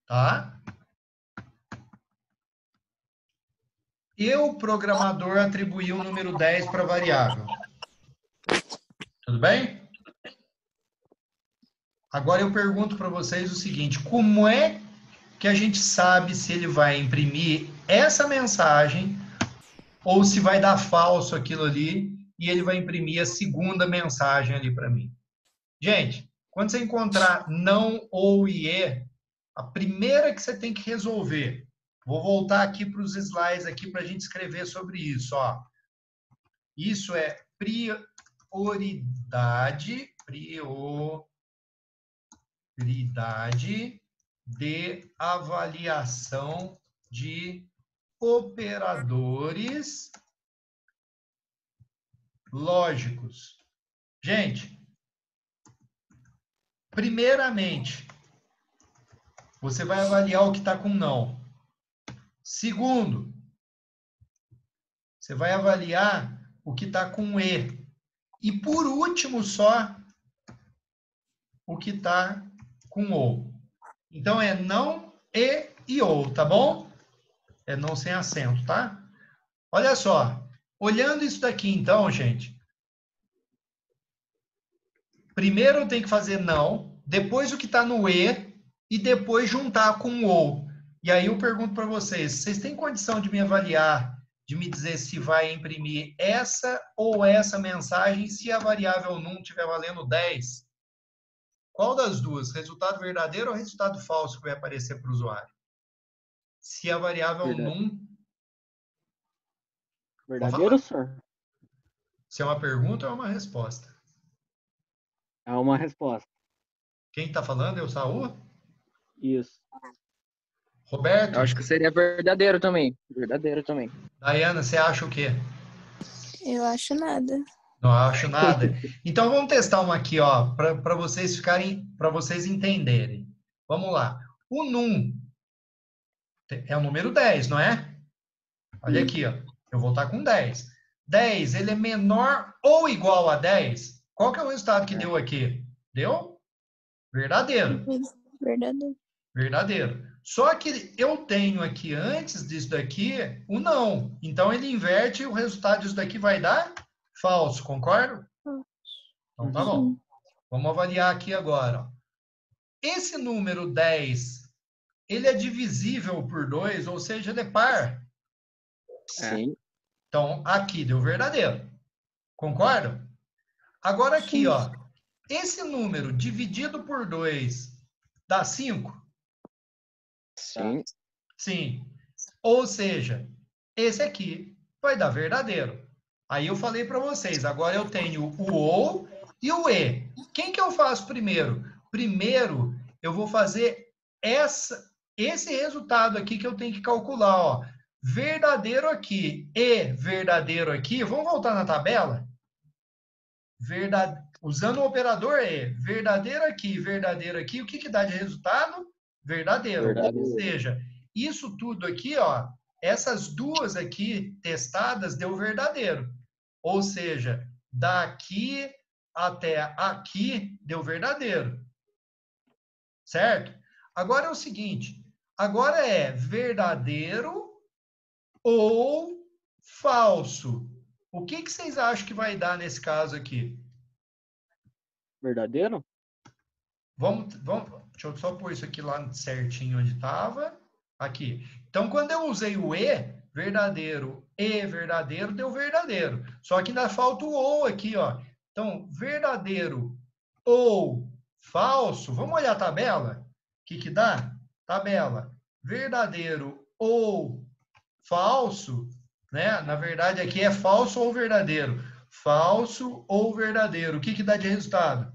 tá? Eu, programador, atribuí o número 10 para a variável. Tudo bem? Agora eu pergunto para vocês o seguinte, como é que a gente sabe se ele vai imprimir essa mensagem ou se vai dar falso aquilo ali e ele vai imprimir a segunda mensagem ali para mim? Gente, quando você encontrar não ou e, a primeira que você tem que resolver, vou voltar aqui para os slides aqui para a gente escrever sobre isso, ó. Isso é prioridade de avaliação de operadores lógicos. Gente, primeiramente, você vai avaliar o que está com não. Segundo, você vai avaliar o que está com e. E por último só, o que está com ou. Então é não, e ou, tá bom? É não sem acento, tá? Olha só, olhando isso daqui então, gente. Primeiro eu tenho que fazer não, depois o que está no e depois juntar com o ou. E aí eu pergunto para vocês, vocês têm condição de me avaliar, de me dizer se vai imprimir essa ou essa mensagem se a variável num estiver valendo 10? Qual das duas? Resultado verdadeiro ou resultado falso que vai aparecer para o usuário? Se a variável Verdade. num... Verdadeiro, senhor? Se é uma pergunta ou é uma resposta? É uma resposta. Quem está falando é o Saul? Isso. Roberto? Eu acho que seria verdadeiro também. Verdadeiro também. Daiana, você acha o quê? Eu acho nada. Não acho nada. Então vamos testar uma aqui, ó, para vocês ficarem, para vocês entenderem. Vamos lá. O num é o número 10, não é? Olha aqui, ó. Eu vou estar com 10. 10, ele é menor ou igual a 10? Qual que é o resultado que deu aqui? Deu? Verdadeiro. Verdadeiro. Verdadeiro. Só que eu tenho aqui, antes disso daqui, o não. Então ele inverte e o resultado disso daqui vai dar falso, concorda? Então tá bom. Vamos avaliar aqui agora. Ó. Esse número 10, ele é divisível por 2, ou seja, ele é par. Sim. Então, aqui deu verdadeiro. Concorda? Agora aqui, Sim. ó. Esse número dividido por 2 dá 5? Sim. Sim. Ou seja, esse aqui vai dar verdadeiro. Aí eu falei para vocês, agora eu tenho o ou e o e. Quem que eu faço primeiro? Primeiro, eu vou fazer esse resultado aqui que eu tenho que calcular, ó. Verdadeiro aqui e verdadeiro aqui. Vamos voltar na tabela? Usando o operador e. Verdadeiro aqui, o que dá de resultado? Verdadeiro. Verdadeiro. Ou seja, isso tudo aqui, ó, essas duas aqui testadas deu verdadeiro. Ou seja, daqui até aqui deu verdadeiro. Certo? Agora é o seguinte, agora é verdadeiro ou falso. O que vocês acham que vai dar nesse caso aqui? Verdadeiro? Deixa eu só pôr isso aqui lá certinho onde estava. Aqui. Então, quando eu usei o verdadeiro e verdadeiro, deu verdadeiro. Só que ainda falta o ou aqui, ó. Então, verdadeiro ou falso, vamos olhar a tabela? O que dá? Tabela. Verdadeiro ou falso, né? Na verdade, aqui é falso ou verdadeiro. Falso ou verdadeiro. O que dá de resultado?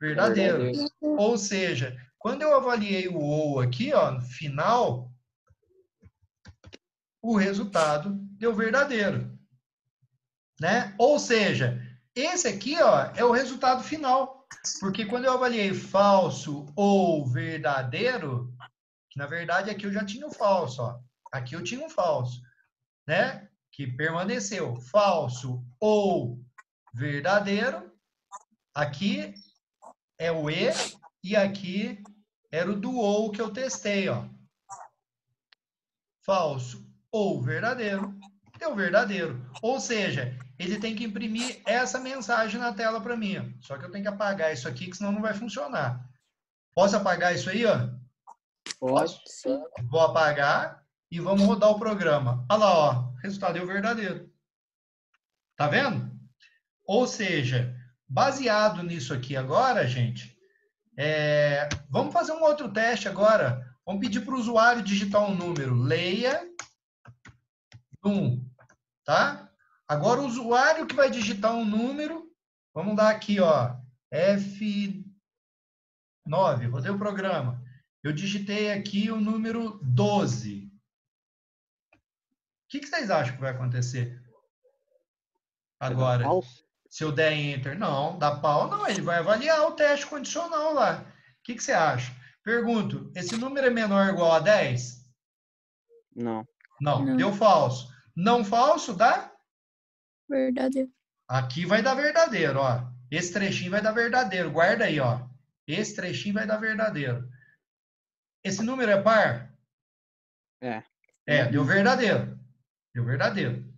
Verdadeiro. Ou seja, quando eu avaliei o ou aqui, ó, no final, o resultado deu verdadeiro. Né? Ou seja, esse aqui, ó, é o resultado final. Porque quando eu avaliei falso ou verdadeiro, que na verdade aqui eu já tinha o falso, ó. Aqui eu tinha um falso, né? Que permaneceu falso ou verdadeiro. Aqui é o e aqui era o do ou que eu testei, ó. Falso ou verdadeiro, deu verdadeiro. Ou seja, ele tem que imprimir essa mensagem na tela para mim. Ó. Só que eu tenho que apagar isso aqui, que senão não vai funcionar. Posso apagar isso aí, ó? Pode. Sim. Vou apagar e vamos rodar o programa. Olha lá, ó. Resultado deu verdadeiro. Tá vendo? Ou seja, baseado nisso aqui agora, gente, vamos fazer um outro teste agora. Vamos pedir para o usuário digitar um número. Leia 1, tá? Agora o usuário que vai digitar um número, vamos dar aqui, ó, F9, rodei o programa. Eu digitei aqui o número 12. O que vocês acham que vai acontecer? Agora, se eu der Enter, não, dá pau, não, ele vai avaliar o teste condicional lá. O que você acha? Pergunto, esse número é menor ou igual a 10? Não. Não, Não. deu falso. Não falso dá? Verdadeiro. Aqui vai dar verdadeiro, ó. Esse trechinho vai dar verdadeiro. Guarda aí, ó. Esse trechinho vai dar verdadeiro. Esse número é par? É. Deu verdadeiro. Deu verdadeiro.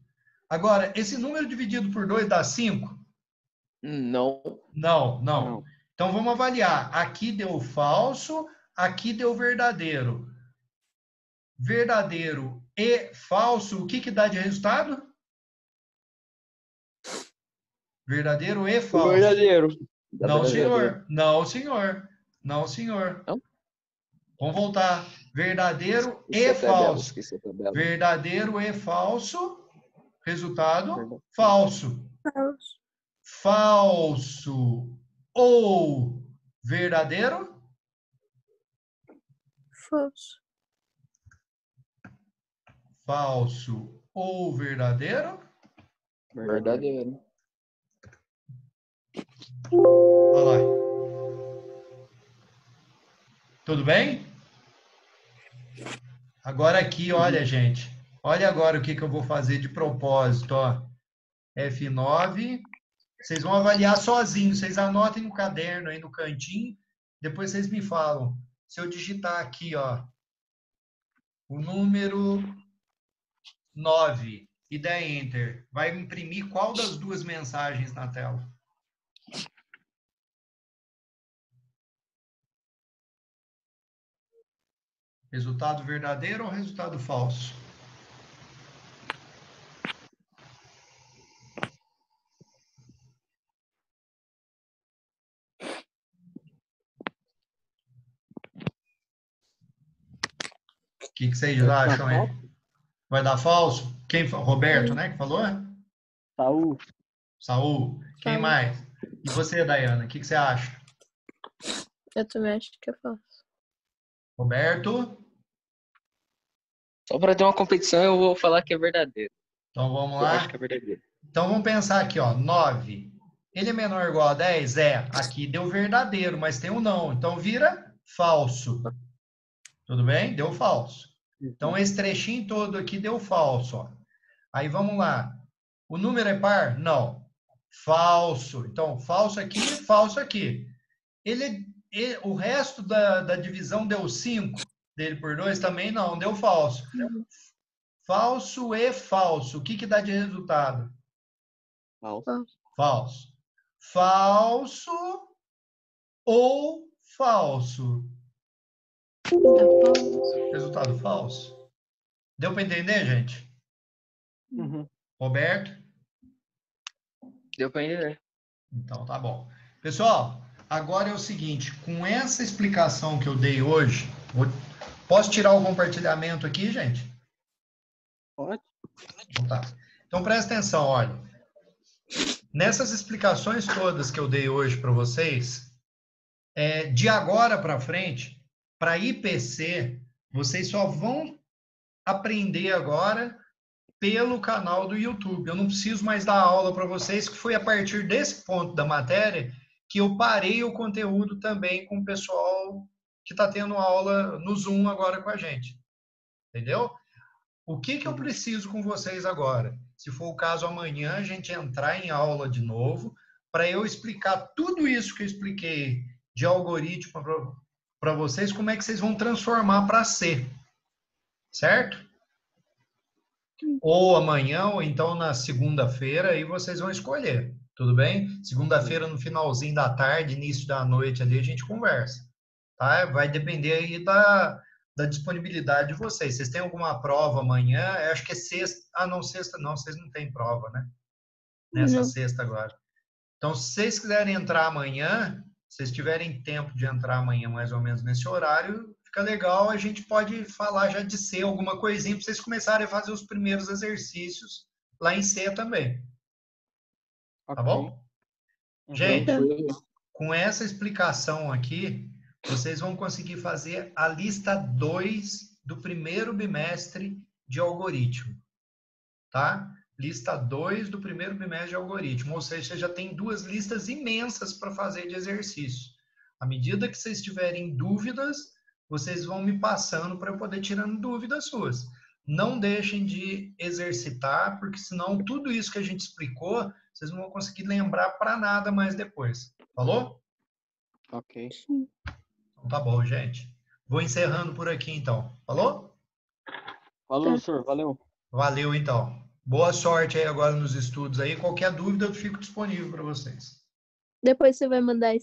Agora, esse número dividido por 2 dá 5? Não. Não, não. Não. Então vamos avaliar. Aqui deu falso, aqui deu verdadeiro. Verdadeiro e falso, o que dá de resultado? Verdadeiro e falso. Verdadeiro. Não, verdadeiro. senhor. Não, senhor. Não, senhor. Não? Vamos voltar. Verdadeiro e Esqueci a tabela, falso. esqueci a tabela. Verdadeiro e falso. Resultado, Verdade. falso. Falso. Falso ou verdadeiro? Falso. Falso ou verdadeiro? Verdadeiro. Olha lá. Tudo bem? Agora aqui, olha, gente. Olha agora o que eu vou fazer de propósito, ó. F9. Vocês vão avaliar sozinhos. Vocês anotem no caderno aí no cantinho. Depois vocês me falam. Se eu digitar aqui, ó, o número 9 e der Enter, vai imprimir qual das duas mensagens na tela? Resultado verdadeiro ou resultado falso? O que vocês acham aí? Vai dar falso? Quem? Roberto, né, que falou? Saúl. Saul. Quem Saul. mais? E você, Daiana, o que você acha? Eu também acho que é falso. Roberto? Só para ter uma competição, eu vou falar que é verdadeiro. Então vamos Eu lá. acho que é verdadeiro. Então vamos pensar aqui, ó, 9. Ele é menor ou igual a 10? Aqui deu verdadeiro, mas tem um não. Então vira falso. Tudo bem? Deu falso. Então esse trechinho todo aqui deu falso, ó. Aí vamos lá. O número é par? Não. Falso. Então, falso aqui, falso aqui. O resto da divisão deu 5. Dele por 2 também não, deu falso. Falso e falso. O que dá de resultado? Falso. Falso. Falso ou falso? Dá falso. Resultado falso. Deu para entender, gente? Uhum. Roberto? Deu para entender. Então tá bom. Pessoal, agora é o seguinte, com essa explicação que eu dei hoje, posso tirar o compartilhamento aqui, gente? Pode. Então tá. Então presta atenção, olha. Nessas explicações todas que eu dei hoje para vocês, de agora para frente, para IPC, vocês só vão aprender agora pelo canal do YouTube. Eu não preciso mais dar aula para vocês, que foi a partir desse ponto da matéria que eu parei o conteúdo também com o pessoal que está tendo aula no Zoom agora com a gente. Entendeu? O que eu preciso com vocês agora? Se for o caso, amanhã a gente entrar em aula de novo, para eu explicar tudo isso que eu expliquei de algoritmo para vocês, como é que vocês vão transformar para C. Certo? Ou amanhã, ou então na segunda-feira, aí vocês vão escolher. Tudo bem? Segunda-feira, no finalzinho da tarde, início da noite ali, a gente conversa. Tá? Vai depender aí da disponibilidade de vocês. Vocês têm alguma prova amanhã? Eu acho que é sexta. Ah, não, sexta não. Vocês não têm prova, né? Nessa Não. sexta agora. Então, se vocês quiserem entrar amanhã, se vocês tiverem tempo de entrar amanhã mais ou menos nesse horário, fica legal, a gente pode falar já de C, alguma coisinha, para vocês começarem a fazer os primeiros exercícios lá em C também. Tá bom? Gente, com essa explicação aqui, vocês vão conseguir fazer a lista 2 do primeiro bimestre de algoritmo. Tá? Lista 2 do primeiro bimestre de algoritmo. Ou seja, você já tem 2 listas imensas para fazer de exercício. À medida que vocês tiverem dúvidas, vocês vão me passando para eu poder tirando dúvidas suas. Não deixem de exercitar, porque senão tudo isso que a gente explicou, vocês não vão conseguir lembrar para nada mais depois. Falou? Ok. Então tá bom, gente. Vou encerrando por aqui então. Falou? Falou, Tá. senhor. Valeu. Valeu então. Boa sorte aí agora nos estudos aí. Qualquer dúvida eu fico disponível para vocês. Depois você vai mandar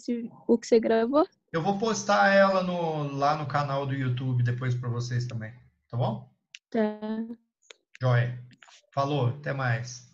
o que você gravou? Eu vou postar ela lá no canal do YouTube depois para vocês também. Tá bom? Tá. Joia. Falou, até mais.